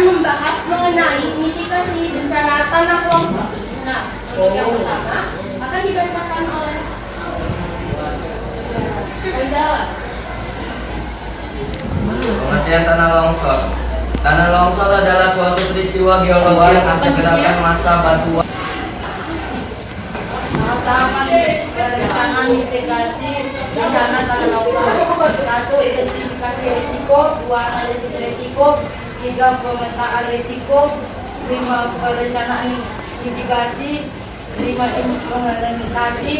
membahas mengenai mitigasi bencana tanah longsor. Nah, untuk yang pertama akan dibacakan oleh Kendala. Pengertian tanah longsor. Tanah longsor adalah suatu peristiwa geologi yang menyebabkan massa batuan. Rencana mitigasi bencana tanah longsor. 1. Identifikasi risiko. 2. Analisis risiko. 3. Pemetaan risiko. 5. Perencanaan mitigasi. 5. Implementasi.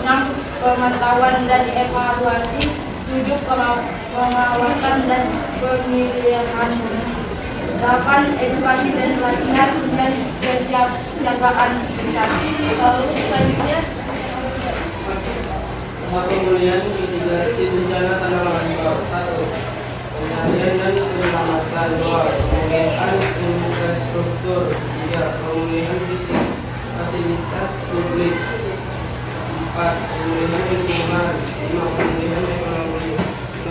6. Pemantauan dan evaluasi. 7. Pengawasan dan pemilihan. 8. Edukasi dan pelatihan. 9. Kesiapsiagaan bencana. Lalu selanjutnya Pemulihan mitigasi bencana tanah longsor. 1. Penyalian dan penyelamatan. 2. Pemulihan infrastruktur. 3. Pemulihan fisik fasilitas publik. 4. Pemulihan lingkungan. 5. Pemulihan ekonomi. 6.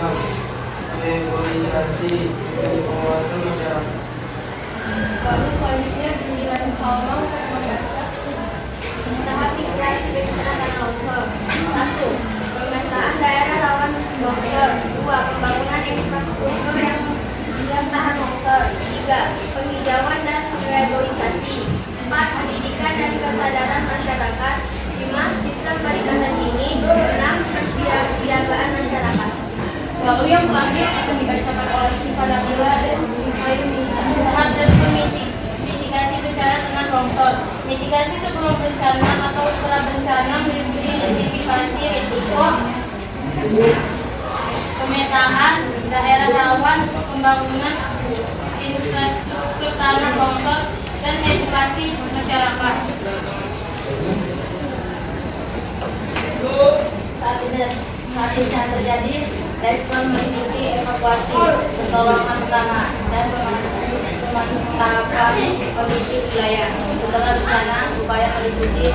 Reboisasi dan penguatan masyarakat. Lalu selanjutnya giliran Salma untuk membaca. Tahap mitigasi bencana tanah longsor. 1. Pemetaan daerah rawan longsor. 2. Pembangunan infrastruktur yang tahan longsor. 3. Penghijauan dan reboisasi. 4. Pendidikan dan kesadaran masyarakat. 5. Sistem perikanan dini. 6. Kesiapsiagaan masyarakat. Lalu yang terakhir akan dibacakan oleh Syifa Nabila dan Nisa. Tahap resmi mitigasi bencana tanah longsor. Mitigasi sebelum bencana atau pra bencana meliputi identifikasi risiko, pemetaan daerah rawan, pembangunan infrastruktur tanah longsor, dan edukasi masyarakat. Saat bencana terjadi, respon meliputi evakuasi, pertolongan pertama, dan pemantapan kondisi wilayah. Setelah bencana, upaya meliputi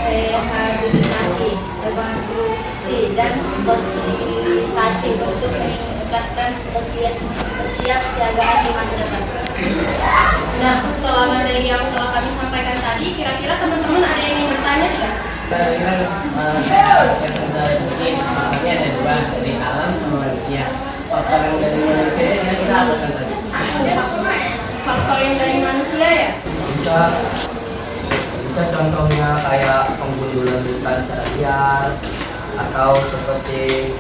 rehabilitasi, rekonstruksi, dan sosialisasi untuk meningkatkan kesiapsiagaan di masa depan. Nah, setelah materi yang telah kami sampaikan tadi, kira-kira teman-teman ada yang ingin bertanya tidak? Tadi kan yang kita sebutin ini ada dua, dari alam sama manusia. Faktor yang dari manusia ini kita apa kan tadi? Faktor yang dari manusia ya? Bisa contohnya kayak penggundulan hutan secara liar atau seperti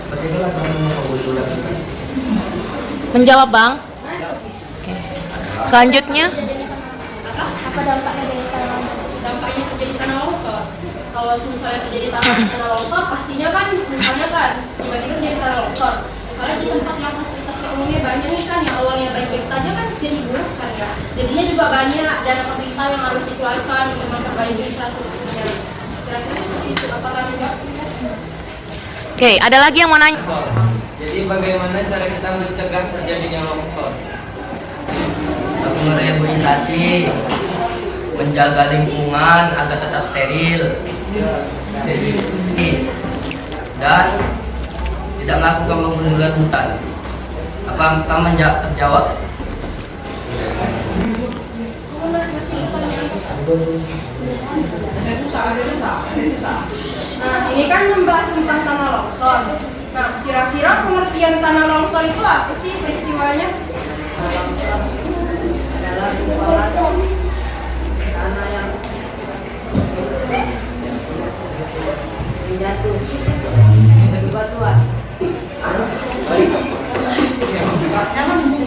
itulah contohnya penggundulan hutan. Menjawab, Bang. Oke. Selanjutnya, Apa dampaknya dari tanah longsor? Dampaknya terjadi tanah longsor. Kalau misalnya terjadi tanah longsor, pastinya kan, misalnya kan, tiba-tiba terjadi tanah longsor. Misalnya di tempat yang fasilitasnya umumnya banyak nih kan, yang awalnya baik-baik saja kan jadi buruk kan ya. Jadinya juga banyak dana pemerintah yang harus dikeluarkan untuk memperbaiki infrastrukturnya. Kira-kira seperti itu. Apakah tidak? oke, ada lagi yang mau nanya? Jadi bagaimana cara kita mencegah terjadinya longsor? Satu, reboisasi, menjaga lingkungan agar tetap steril, dan tidak melakukan penggundulan hutan. Apa kamu terjawab? Nah, ini kan membahas tentang tanah longsor. Nah, kira-kira pengertian tanah longsor itu apa sih peristiwanya? Adalah gumpalan tanah yang jatuh dari batuan.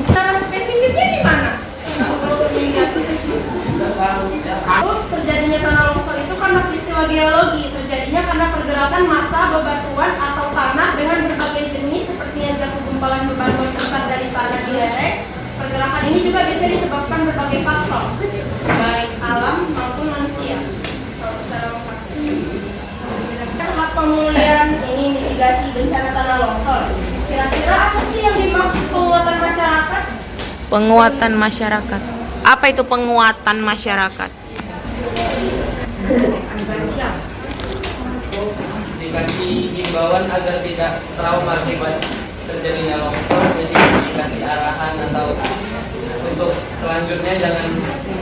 Secara spesifiknya di mana? Terjadinya tanah longsor itu karena peristiwa geologi. Terjadinya karena pergerakan massa bebatuan atau tanah dengan berbagai jenis seperti yang jatuh gumpalan bebatuan besar dari tanah di lereng. Pergerakan ini juga bisa disebabkan berbagai faktor, baik alam maupun manusia. Tahap pemulihan ini mitigasi bencana tanah longsor. Kira-kira apa sih yang dimaksud penguatan masyarakat? Penguatan masyarakat. Apa itu penguatan masyarakat? Dikasih himbauan agar tidak trauma akibat terjadinya longsor, jadi dikasih arahan atau untuk selanjutnya jangan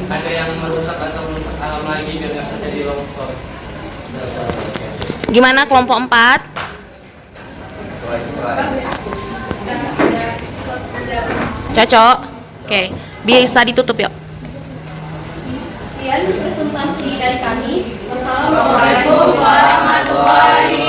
ada yang merusak atau merusak alam lagi biar nggak terjadi longsor. Gimana kelompok 4? Cocok? Oke, bisa ditutup yuk. Sekian presentasi dari kami. Wassalamualaikum warahmatullahi